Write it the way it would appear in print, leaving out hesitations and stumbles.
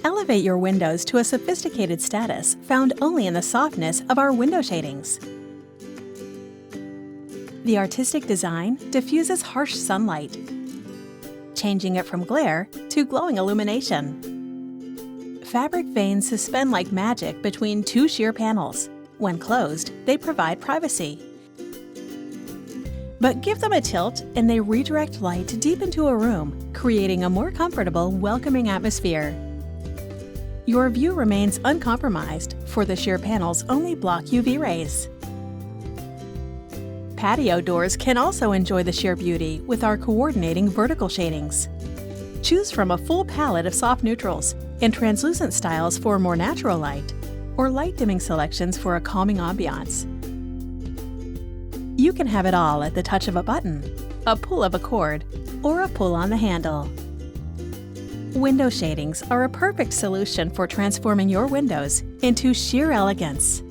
Elevate your windows to a sophisticated status found only in the softness of our window shadings. The artistic design diffuses harsh sunlight, changing it from glare to glowing illumination. Fabric veins suspend like magic between two sheer panels. When closed, they provide privacy. But give them a tilt and they redirect light deep into a room, creating a more comfortable, welcoming atmosphere. Your view remains uncompromised, for the sheer panels only block UV rays. Patio doors can also enjoy the sheer beauty with our coordinating vertical shadings. Choose from a full palette of soft neutrals and translucent styles for more natural light, or light dimming selections for a calming ambiance. You can have it all at the touch of a button, a pull of a cord, or a pull on the handle. Window shadings are a perfect solution for transforming your windows into sheer elegance.